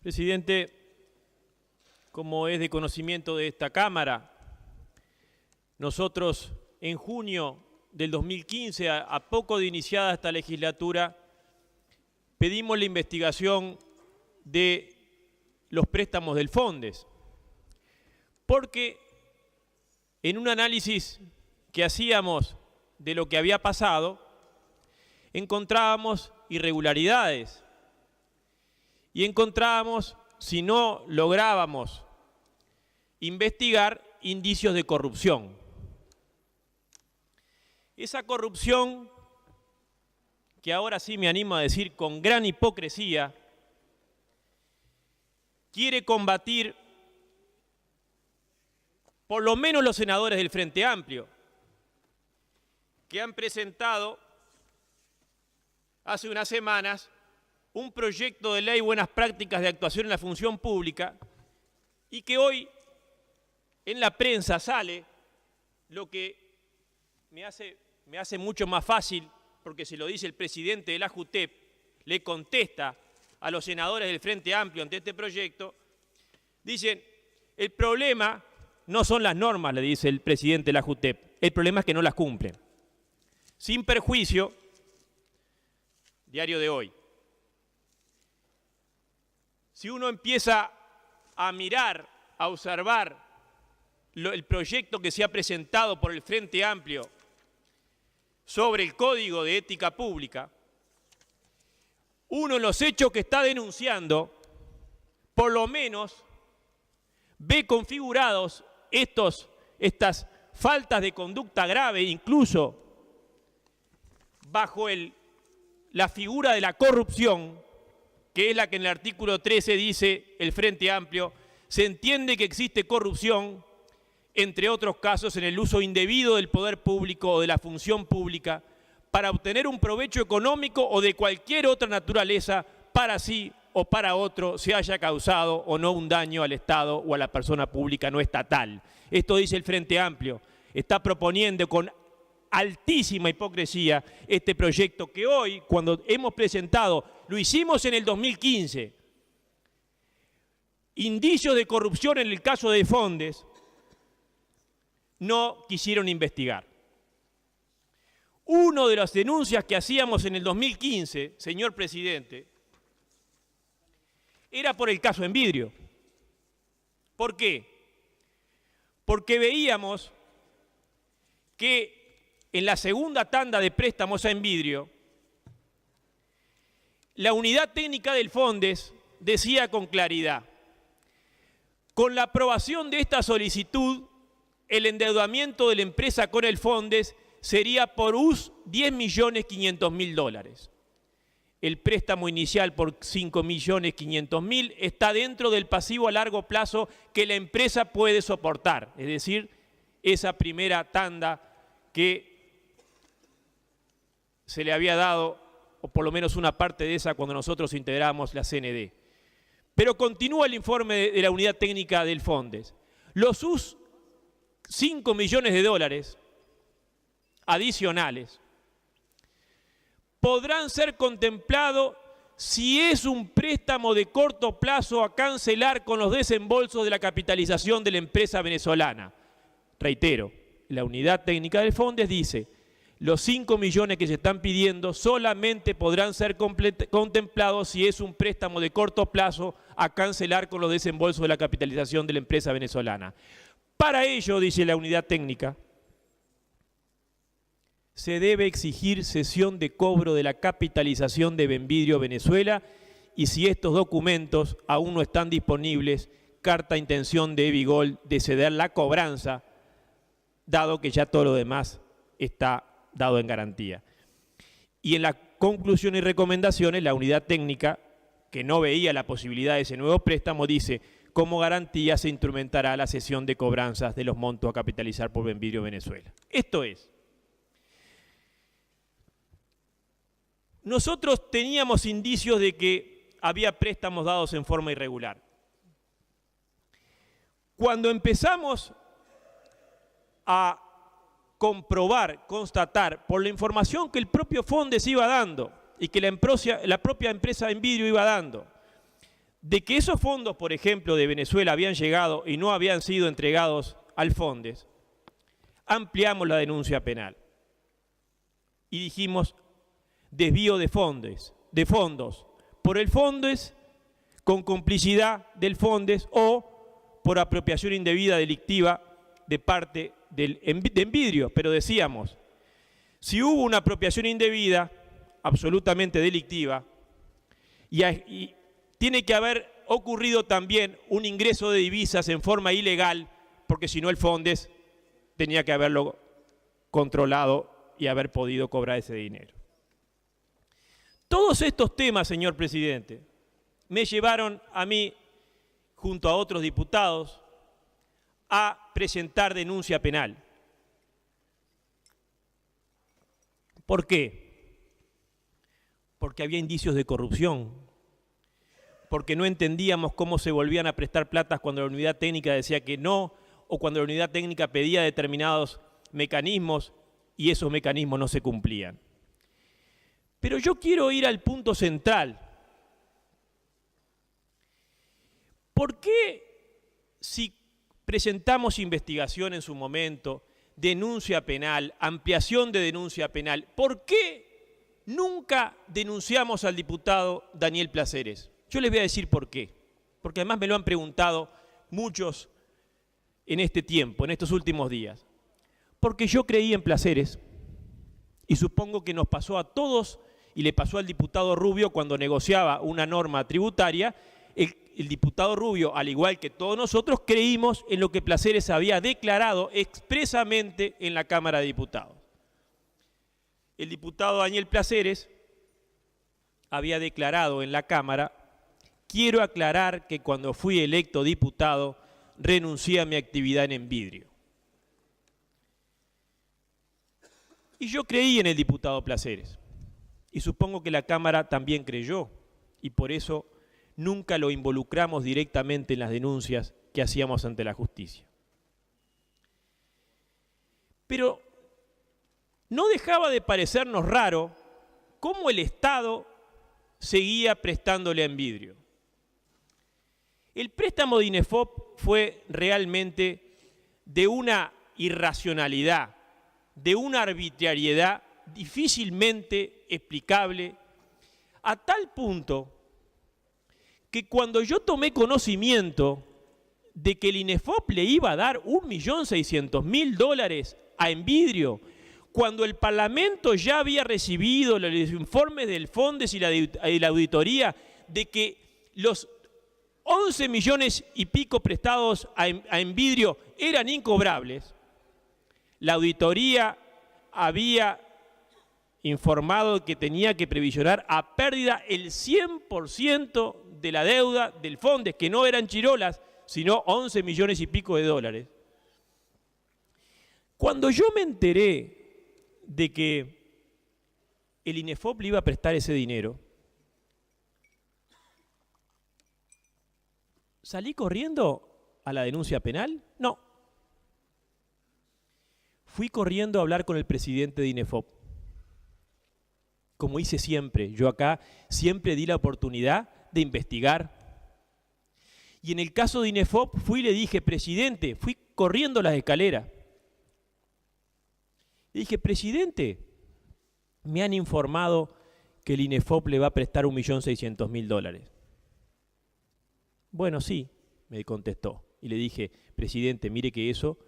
Presidente, como es de conocimiento de esta Cámara, nosotros en junio del 2015, a poco de iniciada esta legislatura, pedimos la investigación de los préstamos del Fondes, porque en un análisis que hacíamos de lo que había pasado, encontrábamos irregularidades y encontrábamos, si no lográbamos investigar, indicios de corrupción. Esa corrupción, que ahora sí me animo a decir con gran hipocresía, quiere combatir por lo menos los senadores del Frente Amplio, que han presentado hace unas semanas un proyecto de ley Buenas Prácticas de Actuación en la Función Pública y que hoy en la prensa sale, lo que me hace mucho más fácil, porque se lo dice el presidente de la JUTEP, le contesta a los senadores del Frente Amplio ante este proyecto, dicen, el problema no son las normas, le dice el presidente de la JUTEP, el problema es que no las cumplen. Sin perjuicio, diario de hoy, si uno empieza a mirar, a observar el proyecto que se ha presentado por el Frente Amplio sobre el Código de Ética Pública, uno en los hechos que está denunciando, por lo menos ve configurados estas faltas de conducta grave, incluso bajo la figura de la corrupción, que es la que en el artículo 13 dice el Frente Amplio, se entiende que existe corrupción, entre otros casos, en el uso indebido del poder público o de la función pública para obtener un provecho económico o de cualquier otra naturaleza para sí o para otro se haya causado o no un daño al Estado o a la persona pública no estatal. Esto dice el Frente Amplio. Está proponiendo con altísima hipocresía este proyecto que hoy, cuando hemos presentado, lo hicimos en el 2015, indicios de corrupción en el caso de Fondes, no quisieron investigar. Una de las denuncias que hacíamos en el 2015, señor presidente, era por el caso Envidrio. ¿Por qué? Porque veíamos que en la segunda tanda de préstamos a Envidrio, la unidad técnica del Fondes decía con claridad, con la aprobación de esta solicitud, el endeudamiento de la empresa con el Fondes sería por US $10.500.000. El préstamo inicial por 5.500.000 está dentro del pasivo a largo plazo que la empresa puede soportar, es decir, esa primera tanda que se le había dado, o por lo menos una parte de esa cuando nosotros integramos la CND. Pero continúa el informe de la unidad técnica del Fondes. Los US $5 millones adicionales podrán ser contemplados si es un préstamo de corto plazo a cancelar con los desembolsos de la capitalización de la empresa venezolana. Reitero, la unidad técnica del Fondes dice, los 5 millones que se están pidiendo solamente podrán ser contemplados si es un préstamo de corto plazo a cancelar con los desembolsos de la capitalización de la empresa venezolana. Para ello, dice la unidad técnica, se debe exigir cesión de cobro de la capitalización de Envidrio Venezuela y si estos documentos aún no están disponibles, carta intención de Evigol de ceder la cobranza, dado que ya todo lo demás está dado en garantía. Y en las conclusiones y recomendaciones, la unidad técnica, que no veía la posibilidad de ese nuevo préstamo, dice, como garantía se instrumentará la cesión de cobranzas de los montos a capitalizar por Envidrio Venezuela. Esto es, nosotros teníamos indicios de que había préstamos dados en forma irregular. Cuando empezamos a comprobar, constatar, por la información que el propio Fondes iba dando y que la propia empresa Envidrio iba dando, de que esos fondos, por ejemplo, de Venezuela habían llegado y no habían sido entregados al Fondes, ampliamos la denuncia penal y dijimos desvío de fondos por el Fondes con complicidad del Fondes o por apropiación indebida delictiva de parte de Envidrio. Pero decíamos, si hubo una apropiación indebida absolutamente delictiva y tiene que haber ocurrido también un ingreso de divisas en forma ilegal, porque si no el Fondes tenía que haberlo controlado y haber podido cobrar ese dinero. Todos estos temas, señor presidente, me llevaron a mí, junto a otros diputados, a presentar denuncia penal. ¿Por qué? Porque había indicios de corrupción, porque no entendíamos cómo se volvían a prestar platas cuando la unidad técnica decía que no, o cuando la unidad técnica pedía determinados mecanismos y esos mecanismos no se cumplían. Pero yo quiero ir al punto central. ¿Por qué si presentamos investigación en su momento, denuncia penal, ampliación de denuncia penal, por qué nunca denunciamos al diputado Daniel Placeres? Yo les voy a decir por qué. Porque además me lo han preguntado muchos en este tiempo, en estos últimos días. Porque yo creí en Placeres y supongo que nos pasó a todos y le pasó al diputado Rubio cuando negociaba una norma tributaria. El diputado Rubio, al igual que todos nosotros, creímos en lo que Placeres había declarado expresamente en la Cámara de Diputados. El diputado Daniel Placeres había declarado en la Cámara: quiero aclarar que cuando fui electo diputado renuncié a mi actividad en Envidrio. Y yo creí en el diputado Placeres, y supongo que la Cámara también creyó, y por eso nunca lo involucramos directamente en las denuncias que hacíamos ante la justicia. Pero no dejaba de parecernos raro cómo el Estado seguía prestándole a Envidrio. El préstamo de INEFOP fue realmente de una irracionalidad, de una arbitrariedad difícilmente explicable, a tal punto que cuando yo tomé conocimiento de que el INEFOP le iba a dar $1.600.000 a Envidrio, cuando el Parlamento ya había recibido los informes del Fondes y la auditoría de que los 11 millones y pico prestados a Envidrio eran incobrables, la auditoría había informado que tenía que previsionar a pérdida el 100% de la deuda del Fondes, que no eran chirolas, sino 11 millones y pico de dólares. Cuando yo me enteré de que el INEFOP le iba a prestar ese dinero, ¿salí corriendo a la denuncia penal? No. Fui corriendo a hablar con el presidente de INEFOP. Como hice siempre, yo acá siempre di la oportunidad de investigar. Y en el caso de INEFOP fui y le dije: presidente, fui corriendo las escaleras. Le dije: presidente, me han informado que el INEFOP le va a prestar $1.600.000. Bueno, sí, me contestó. Y le dije: presidente, mire que eso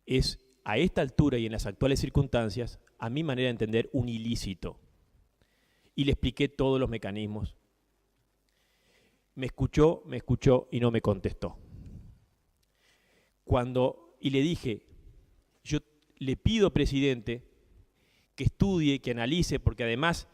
es, a esta altura y en las actuales circunstancias, a mi manera de entender, un ilícito. Y le expliqué todos los mecanismos. Me escuchó y no me contestó. Y le dije: yo le pido, presidente, que estudie, que analice, porque además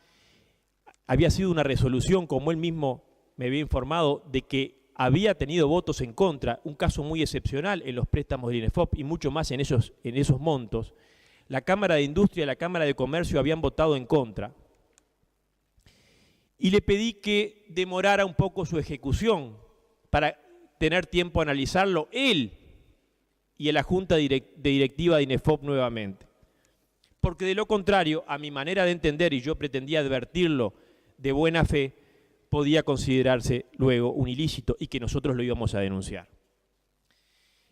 había sido una resolución, como él mismo me había informado, de que había tenido votos en contra, un caso muy excepcional en los préstamos del INEFOP y mucho más en esos montos. La Cámara de Industria y la Cámara de Comercio habían votado en contra. Y le pedí que demorara un poco su ejecución para tener tiempo a analizarlo él y en la Junta Directiva de INEFOP nuevamente. Porque de lo contrario, a mi manera de entender, y yo pretendía advertirlo de buena fe, podía considerarse luego un ilícito y que nosotros lo íbamos a denunciar.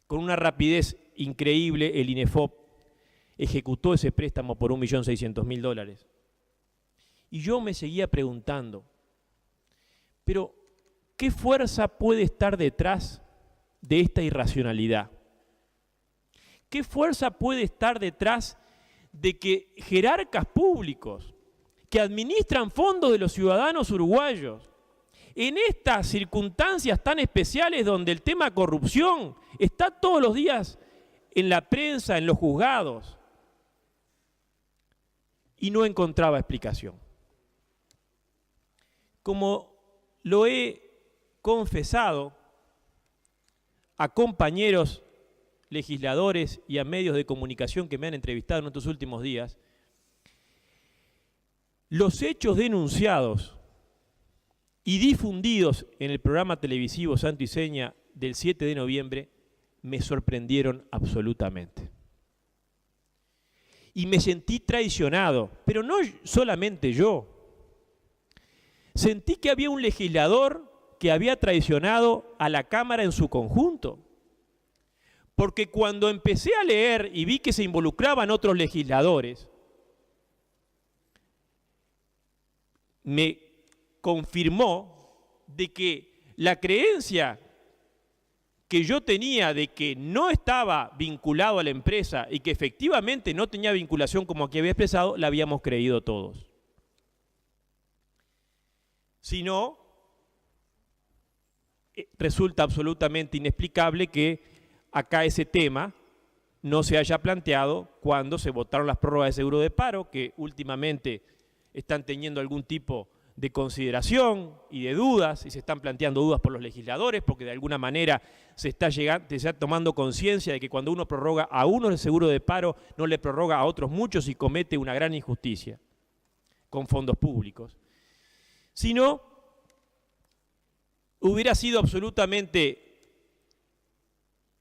Con una rapidez increíble, el INEFOP ejecutó ese préstamo por $1.600.000. Y yo me seguía preguntando, pero ¿qué fuerza puede estar detrás de esta irracionalidad? ¿Qué fuerza puede estar detrás de que jerarcas públicos que administran fondos de los ciudadanos uruguayos, en estas circunstancias tan especiales donde el tema corrupción está todos los días en la prensa, en los juzgados, y no encontraba explicación? Como lo he confesado a compañeros legisladores y a medios de comunicación que me han entrevistado en estos últimos días, los hechos denunciados y difundidos en el programa televisivo Santo y Seña del 7 de noviembre me sorprendieron absolutamente. Y me sentí traicionado, pero no solamente yo. Sentí que había un legislador que había traicionado a la Cámara en su conjunto. Porque cuando empecé a leer y vi que se involucraban otros legisladores, me confirmó de que la creencia que yo tenía de que no estaba vinculado a la empresa y que efectivamente no tenía vinculación como aquí había expresado, la habíamos creído todos. Si no, resulta absolutamente inexplicable que acá ese tema no se haya planteado cuando se votaron las prórrogas de seguro de paro, que últimamente están teniendo algún tipo de consideración y de dudas, y se están planteando dudas por los legisladores, porque de alguna manera se está tomando conciencia de que cuando uno prorroga a uno el seguro de paro, no le prorroga a otros muchos y comete una gran injusticia con fondos públicos. Si no, hubiera sido absolutamente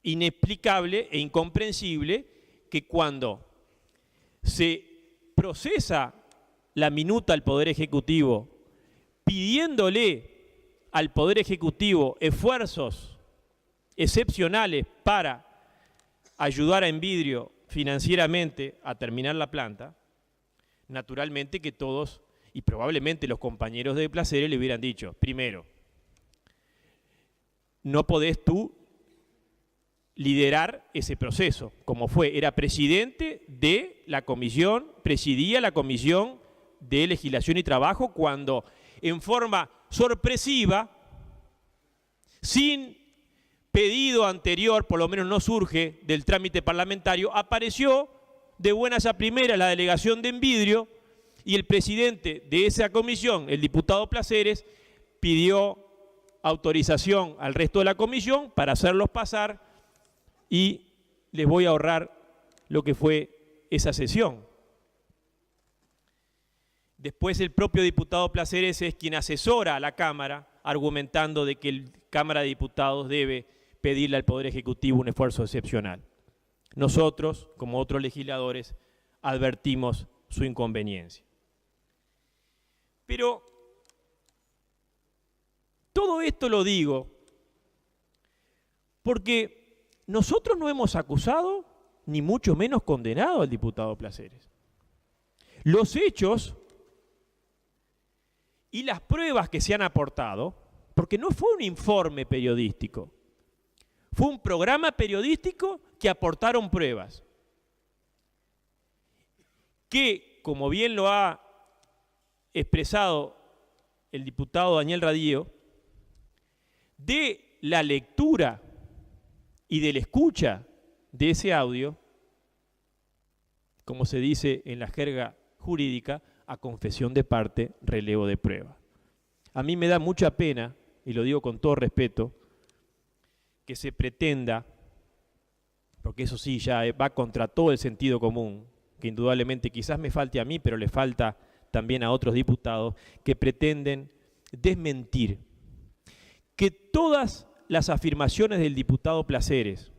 inexplicable e incomprensible que cuando se procesa la minuta al Poder Ejecutivo pidiéndole al Poder Ejecutivo esfuerzos excepcionales para ayudar a Envidrio financieramente a terminar la planta, naturalmente que todos y probablemente los compañeros de Placeres le hubieran dicho, primero, no podés tú liderar ese proceso, como fue, era presidente de la comisión, presidía la comisión de legislación y trabajo cuando en forma sorpresiva, sin pedido anterior, por lo menos no surge del trámite parlamentario, apareció de buenas a primeras la delegación de Envidrio y el presidente de esa comisión, el diputado Placeres, pidió autorización al resto de la comisión para hacerlos pasar y les voy a ahorrar lo que fue esa sesión. Después el propio diputado Placeres es quien asesora a la Cámara argumentando de que la Cámara de Diputados debe pedirle al Poder Ejecutivo un esfuerzo excepcional. Nosotros, como otros legisladores, advertimos su inconveniencia. Pero todo esto lo digo porque nosotros no hemos acusado, ni mucho menos condenado al diputado Placeres. Los hechos y las pruebas que se han aportado, porque no fue un informe periodístico, fue un programa periodístico que aportaron pruebas, que, como bien lo ha expresado el diputado Daniel Radío, de la lectura y de la escucha de ese audio, como se dice en la jerga jurídica, a confesión de parte, relevo de prueba. A mí me da mucha pena, y lo digo con todo respeto, que se pretenda, porque eso sí ya va contra todo el sentido común, que indudablemente quizás me falte a mí, pero le falta también a otros diputados, que pretenden desmentir que todas las afirmaciones del diputado Placeres,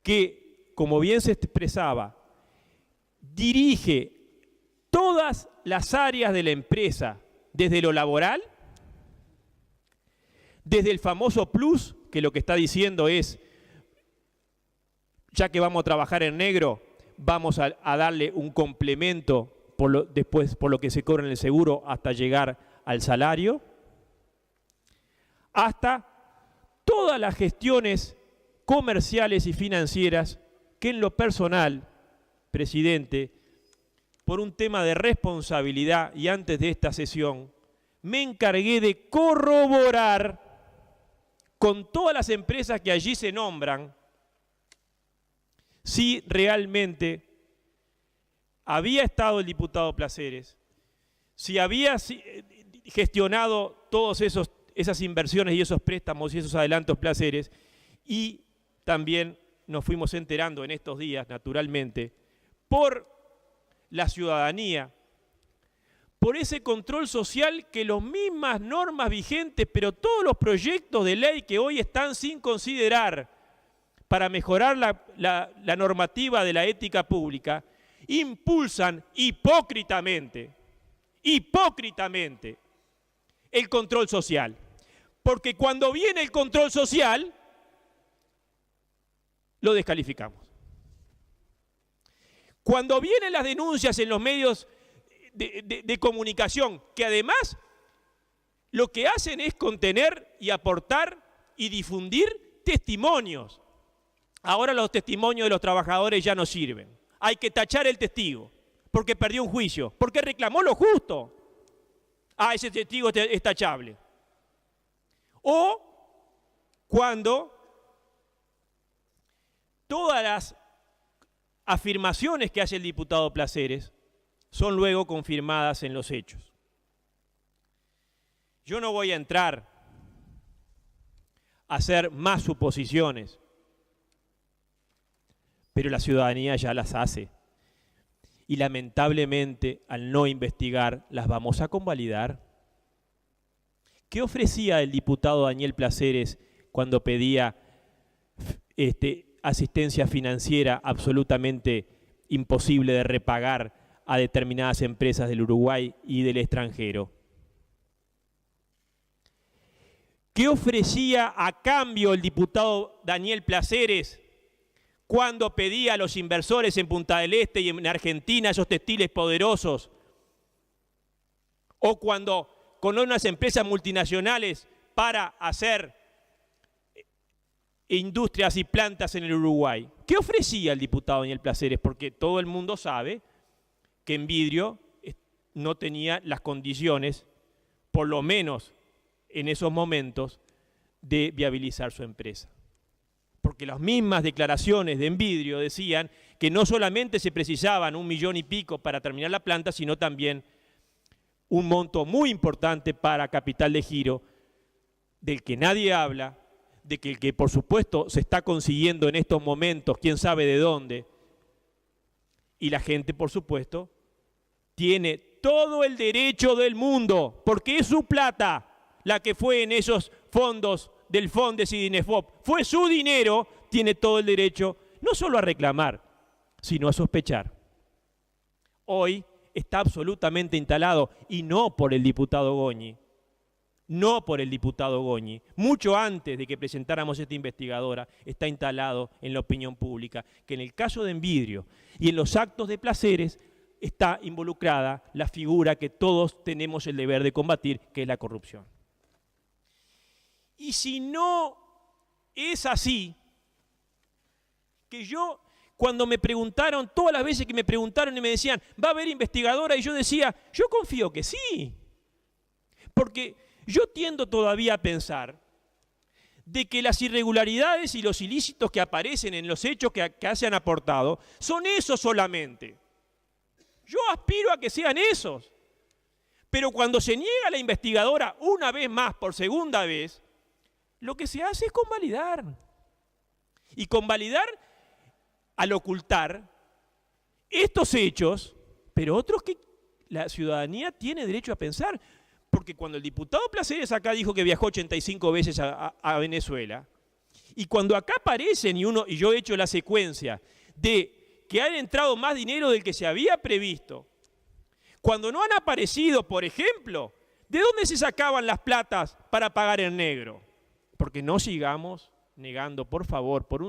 que, como bien se expresaba, dirige todas las áreas de la empresa desde lo laboral, desde el famoso plus, que lo que está diciendo es, ya que vamos a trabajar en negro, vamos a darle un complemento después por lo que se cobra en el seguro hasta llegar al salario, hasta todas las gestiones comerciales y financieras que en lo personal, presidente, por un tema de responsabilidad y antes de esta sesión, me encargué de corroborar con todas las empresas que allí se nombran si realmente había estado el diputado Placeres, si había gestionado todas esas inversiones y esos préstamos y esos adelantos Placeres, y también nos fuimos enterando en estos días, naturalmente, por la ciudadanía, por ese control social que las mismas normas vigentes, pero todos los proyectos de ley que hoy están sin considerar para mejorar la normativa de la ética pública, impulsan hipócritamente el control social. Porque cuando viene el control social, lo descalificamos. Cuando vienen las denuncias en los medios de comunicación, que además lo que hacen es contener y aportar y difundir testimonios. Ahora los testimonios de los trabajadores ya no sirven. Hay que tachar el testigo, porque perdió un juicio, porque reclamó lo justo. Ah, ese testigo es tachable. O cuando todas las afirmaciones que hace el diputado Placeres son luego confirmadas en los hechos. Yo no voy a entrar a hacer más suposiciones, pero la ciudadanía ya las hace. Y lamentablemente, al no investigar, las vamos a convalidar. ¿Qué ofrecía el diputado Daniel Placeres cuando pedía asistencia financiera absolutamente imposible de repagar a determinadas empresas del Uruguay y del extranjero? ¿Qué ofrecía a cambio el diputado Daniel Placeres cuando pedía a los inversores en Punta del Este y en Argentina esos textiles poderosos? O cuando con unas empresas multinacionales para hacer industrias y plantas en el Uruguay. ¿Qué ofrecía el diputado Daniel Placeres? Porque todo el mundo sabe que Envidrio no tenía las condiciones, por lo menos en esos momentos, de viabilizar su empresa. Porque las mismas declaraciones de Envidrio decían que no solamente se precisaban 1 millón y pico para terminar la planta, sino también un monto muy importante para capital de giro, del que nadie habla, de que por supuesto se está consiguiendo en estos momentos, quién sabe de dónde, y la gente por supuesto tiene todo el derecho del mundo, porque es su plata la que fue en esos fondos del Fondes y Dinefop, fue su dinero, tiene todo el derecho no solo a reclamar, sino a sospechar. Hoy está absolutamente instalado, y no por el diputado Goñi, no por el diputado Goñi, mucho antes de que presentáramos esta investigadora, está instalado en la opinión pública que en el caso de Envidrio y en los actos de Placeres está involucrada la figura que todos tenemos el deber de combatir, que es la corrupción. Y si no es así, que yo, cuando me preguntaron, todas las veces que me preguntaron y me decían, ¿va a haber investigadora? Y yo decía, yo confío que sí. Porque yo tiendo todavía a pensar de que las irregularidades y los ilícitos que aparecen en los hechos que se han aportado son esos solamente. Yo aspiro a que sean esos. Pero cuando se niega la investigadora una vez más, por segunda vez, lo que se hace es convalidar. Y convalidar al ocultar estos hechos, pero otros que la ciudadanía tiene derecho a pensar. Porque cuando el diputado Placeres acá dijo que viajó 85 veces a Venezuela, y cuando acá aparecen, y yo he hecho la secuencia de que han entrado más dinero del que se había previsto, cuando no han aparecido, por ejemplo, ¿De dónde se sacaban las platas para pagar en negro? Porque no sigamos negando, por favor, por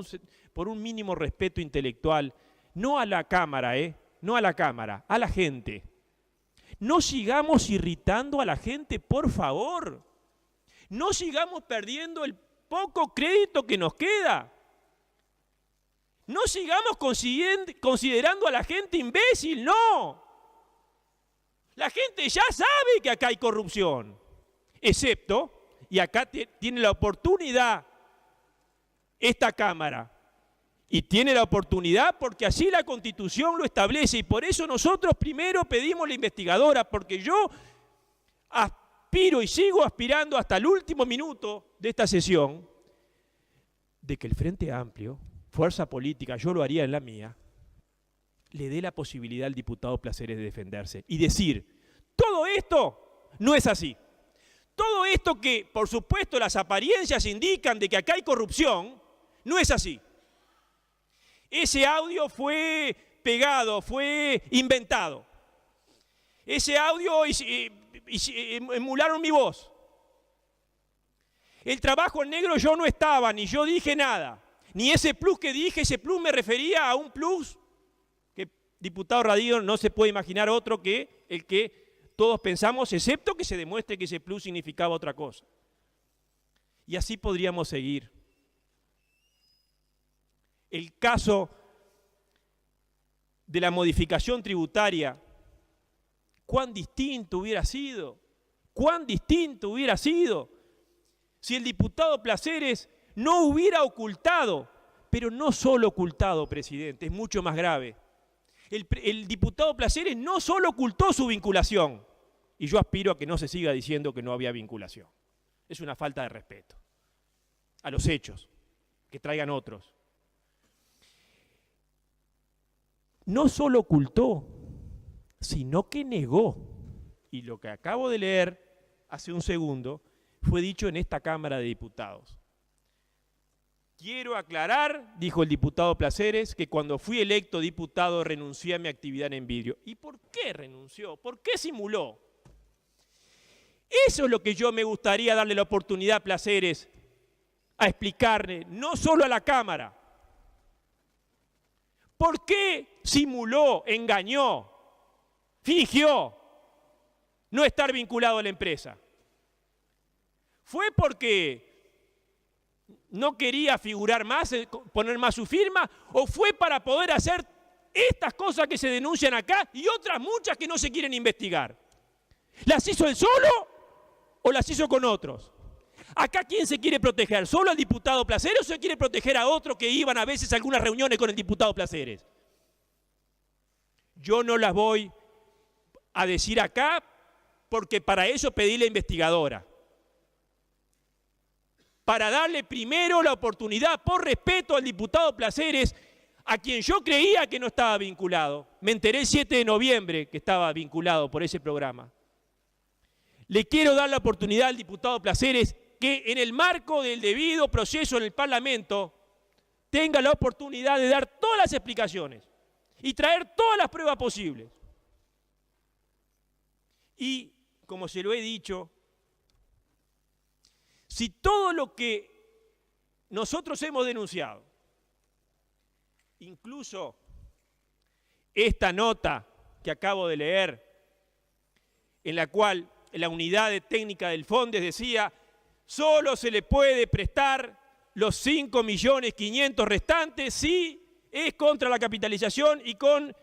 un mínimo respeto intelectual, no a la Cámara, no a la Cámara, a la gente. No sigamos irritando a la gente, por favor. No sigamos perdiendo el poco crédito que nos queda. No sigamos considerando a la gente imbécil, no. La gente ya sabe que acá hay corrupción, excepto, y acá tiene la oportunidad esta Cámara, y tiene la oportunidad porque así la Constitución lo establece, y por eso nosotros primero pedimos la investigadora, porque yo aspiro y sigo aspirando hasta el último minuto de esta sesión, de que el Frente Amplio, fuerza política, yo lo haría en la mía, le dé la posibilidad al diputado Placeres de defenderse y decir, todo esto no es así. Todo esto que, por supuesto, las apariencias indican de que acá hay corrupción, no es así. Ese audio fue pegado, fue inventado. Ese audio emularon mi voz. El trabajo en negro yo no estaba, ni yo dije nada. Ni ese plus que dije, ese plus me refería a un plus que, diputado Radío, no se puede imaginar otro que el que todos pensamos, excepto que se demuestre que ese plus significaba otra cosa. Y así podríamos seguir. El caso de la modificación tributaria, cuán distinto hubiera sido si el diputado Placeres no hubiera ocultado, pero no solo ocultado, presidente, es mucho más grave. El diputado Placeres no solo ocultó su vinculación, y yo aspiro a que no se siga diciendo que no había vinculación. Es una falta de respeto a los hechos, que traigan otros. No solo ocultó, sino que negó. Y lo que acabo de leer hace un segundo fue dicho en esta Cámara de Diputados. Quiero aclarar, dijo el diputado Placeres, que cuando fui electo diputado renuncié a mi actividad en Envidrio. ¿Y por qué renunció? ¿Por qué simuló? Eso es lo que yo me gustaría darle la oportunidad a Placeres a explicarle, no solo a la Cámara. ¿Por qué simuló, engañó, fingió no estar vinculado a la empresa? ¿Fue porque no quería figurar más, poner más su firma, o fue para poder hacer estas cosas que se denuncian acá y otras muchas que no se quieren investigar? ¿Las hizo él solo o las hizo con otros? ¿Acá quién se quiere proteger? ¿Solo al diputado Placeres o se quiere proteger a otros que iban a veces a algunas reuniones con el diputado Placeres? Yo no las voy a decir acá porque para eso pedí la investigadora. Para darle primero la oportunidad, por respeto al diputado Placeres, a quien yo creía que no estaba vinculado. Me enteré el 7 de noviembre que estaba vinculado por ese programa. Le quiero dar la oportunidad al diputado Placeres que en el marco del debido proceso en el Parlamento tenga la oportunidad de dar todas las explicaciones y traer todas las pruebas posibles. Y, como se lo he dicho, si todo lo que nosotros hemos denunciado, incluso esta nota que acabo de leer, en la cual la unidad de técnica del Fondes decía, solo se le puede prestar los 5.500.000 restantes si es contra la capitalización y con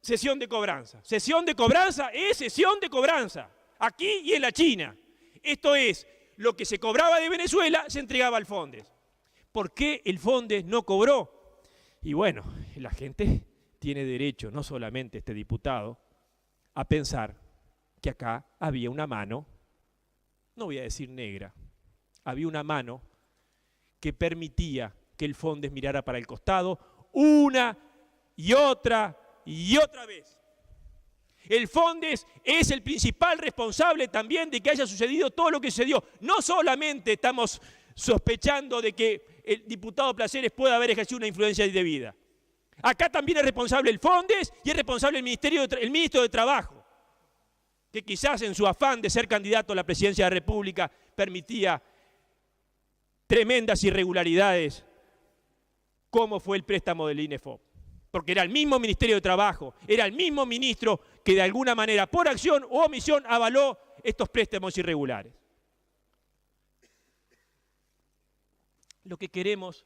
cesión de cobranza. Cesión de cobranza es cesión de cobranza, aquí y en la China. Esto es, lo que se cobraba de Venezuela se entregaba al Fondes. ¿Por qué el Fondes no cobró? Y bueno, la gente tiene derecho, no solamente este diputado, a pensar que acá había una mano, no voy a decir negra, había una mano que permitía que el Fondes mirara para el costado una y otra vez. El Fondes es el principal responsable también de que haya sucedido todo lo que sucedió. No solamente estamos sospechando de que el diputado Placeres pueda haber ejercido una influencia indebida. Acá también es responsable el Fondes y es responsable el ministro de Trabajo, que quizás en su afán de ser candidato a la presidencia de la República permitía tremendas irregularidades, como fue el préstamo del INEFOP. Porque era el mismo Ministerio de Trabajo, era el mismo ministro que de alguna manera, por acción o omisión, avaló estos préstamos irregulares. Lo que queremos,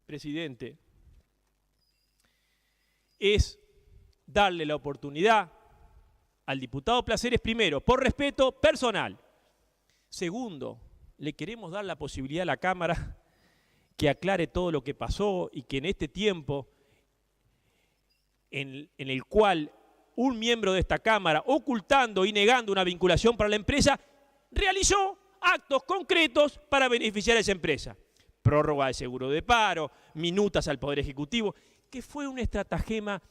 presidente, es darle la oportunidad al diputado Placeres, primero, por respeto personal. Segundo, le queremos dar la posibilidad a la Cámara que aclare todo lo que pasó y que en este tiempo en el cual un miembro de esta Cámara, ocultando y negando una vinculación para la empresa, realizó actos concretos para beneficiar a esa empresa. Prórroga de seguro de paro, minutas al Poder Ejecutivo, que fue un estratagema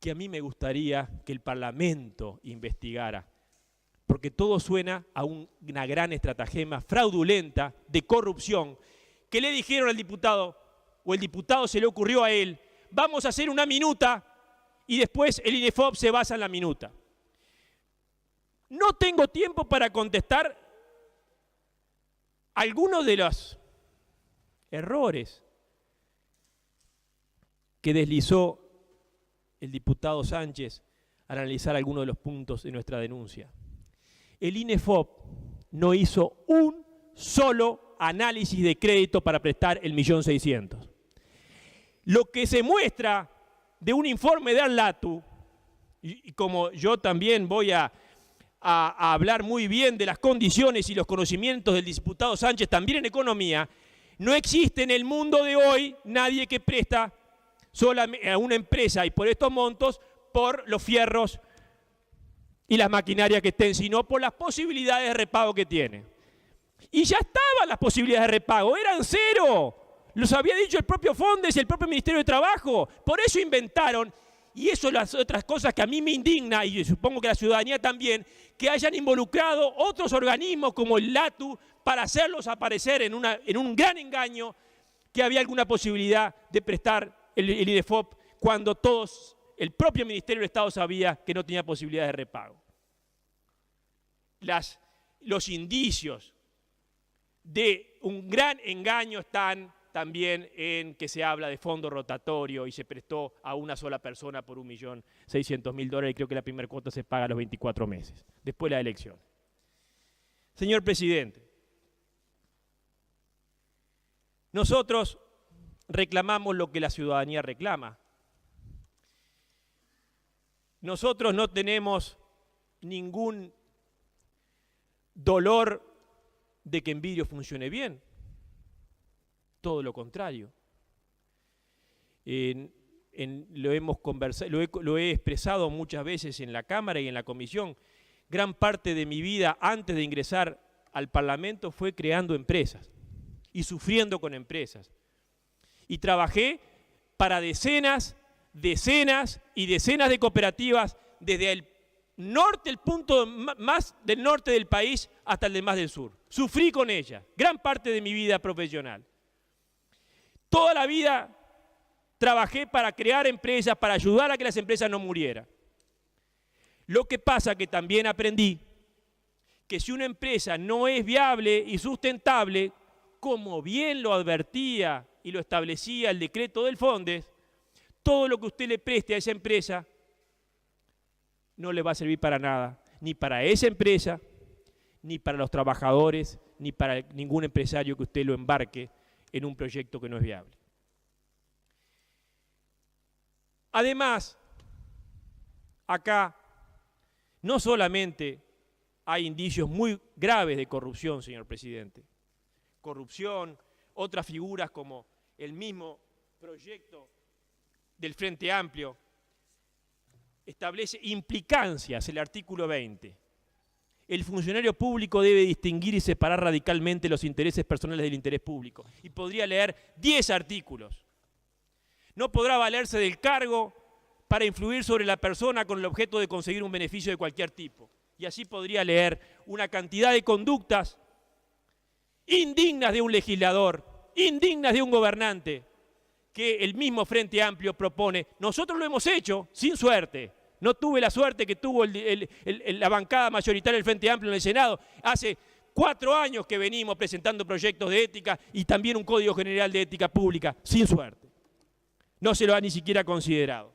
que a mí me gustaría que el Parlamento investigara, porque todo suena a una gran estratagema fraudulenta de corrupción, que le dijeron al diputado, o el diputado se le ocurrió a él, vamos a hacer una minuta y después el INEFOP se basa en la minuta. No tengo tiempo para contestar algunos de los errores que deslizó el diputado Sánchez al analizar algunos de los puntos de nuestra denuncia. El INEFOP no hizo un solo análisis de crédito para prestar el 1.600.000. Lo que se muestra de un informe de Arlatu, y como yo también voy a hablar muy bien de las condiciones y los conocimientos del diputado Sánchez también en economía, no existe en el mundo de hoy nadie que presta solamente a una empresa y por estos montos por los fierros y las maquinarias que estén, sino por las posibilidades de repago que tiene. Y ya estaban las posibilidades de repago, eran cero. Los había dicho el propio Fondes y el propio Ministerio de Trabajo. Por eso inventaron, y eso es las otras cosas que a mí me indigna, y supongo que a la ciudadanía también, que hayan involucrado otros organismos como el LATU para hacerlos aparecer en un gran engaño que había alguna posibilidad de prestar el INEFOP cuando el propio Ministerio de Estado sabía que no tenía posibilidades de repago. Los indicios de un gran engaño están también en que se habla de fondo rotatorio y se prestó a una sola persona por $1.600.000 y creo que la primera cuota se paga a los 24 meses, después de la elección. Señor presidente, nosotros reclamamos lo que la ciudadanía reclama. Nosotros no tenemos ningún dolor de que Envidio funcione bien. Todo lo contrario. Lo he expresado muchas veces en la Cámara y en la Comisión. Gran parte de mi vida antes de ingresar al Parlamento fue creando empresas y sufriendo con empresas. Y trabajé para decenas y decenas de cooperativas desde el norte, el punto más del norte del país hasta el de más del sur. Sufrí con ellas, gran parte de mi vida profesional. Toda la vida trabajé para crear empresas, para ayudar a que las empresas no murieran. Lo que pasa que también aprendí que si una empresa no es viable y sustentable, como bien lo advertía y lo establecía el decreto del Fondes, todo lo que usted le preste a esa empresa no le va a servir para nada, ni para esa empresa, ni para los trabajadores, ni para ningún empresario que usted lo embarque en un proyecto que no es viable. Además, acá no solamente hay indicios muy graves de corrupción, señor presidente. Corrupción, otras figuras como el mismo proyecto del Frente Amplio establece implicancias, el artículo 20. El funcionario público debe distinguir y separar radicalmente los intereses personales del interés público. Y podría leer 10 artículos. No podrá valerse del cargo para influir sobre la persona con el objeto de conseguir un beneficio de cualquier tipo. Y así podría leer una cantidad de conductas indignas de un legislador, indignas de un gobernante, que el mismo Frente Amplio propone. Nosotros lo hemos hecho sin suerte, No tuve la suerte que tuvo la bancada mayoritaria del Frente Amplio en el Senado. Hace 4 años que venimos presentando proyectos de ética y también un Código General de Ética Pública, sin suerte. No se lo ha ni siquiera considerado.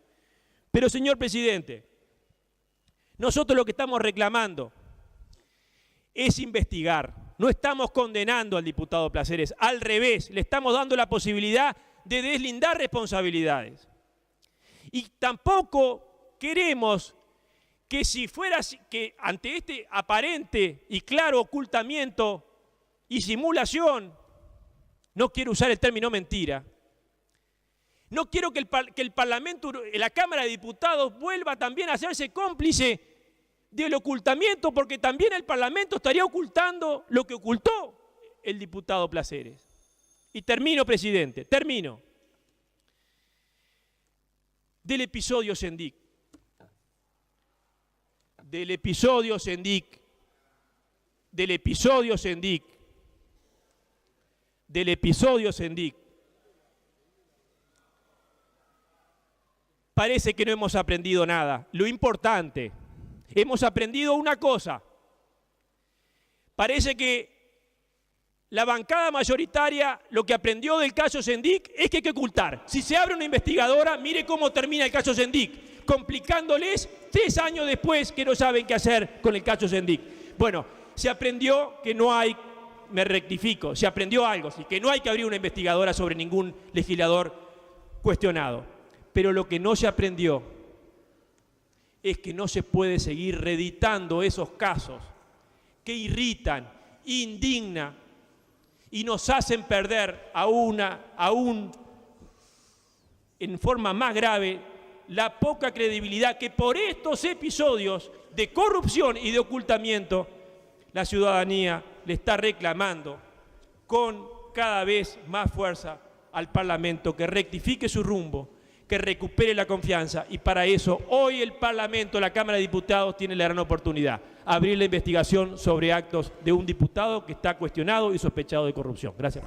Pero, señor presidente, nosotros lo que estamos reclamando es investigar. No estamos condenando al diputado Placeres, al revés, le estamos dando la posibilidad de deslindar responsabilidades. Y tampoco queremos que si fuera que ante este aparente y claro ocultamiento y simulación, no quiero usar el término mentira, no quiero que el Parlamento, la Cámara de Diputados vuelva también a hacerse cómplice del ocultamiento, porque también el Parlamento estaría ocultando lo que ocultó el diputado Placeres. Y termino, presidente, termino. Del episodio Sendic. Del episodio Sendic. Del episodio Sendic. Del episodio Sendic. Parece que no hemos aprendido nada. Lo importante, hemos aprendido una cosa. Parece que la bancada mayoritaria lo que aprendió del caso Sendic es que hay que ocultar. Si se abre una investigadora, mire cómo termina el caso Sendic, complicándoles 3 años después que no saben qué hacer con el caso Sendic. Bueno, se aprendió que no hay, me rectifico, se aprendió algo, sí, que no hay que abrir una investigadora sobre ningún legislador cuestionado. Pero lo que no se aprendió es que no se puede seguir reeditando esos casos que irritan, indignan y nos hacen perder aún en forma más grave la poca credibilidad que por estos episodios de corrupción y de ocultamiento la ciudadanía le está reclamando con cada vez más fuerza al Parlamento que rectifique su rumbo, que recupere la confianza, y para eso hoy el Parlamento, la Cámara de Diputados, tiene la gran oportunidad, abrir la investigación sobre actos de un diputado que está cuestionado y sospechado de corrupción. Gracias.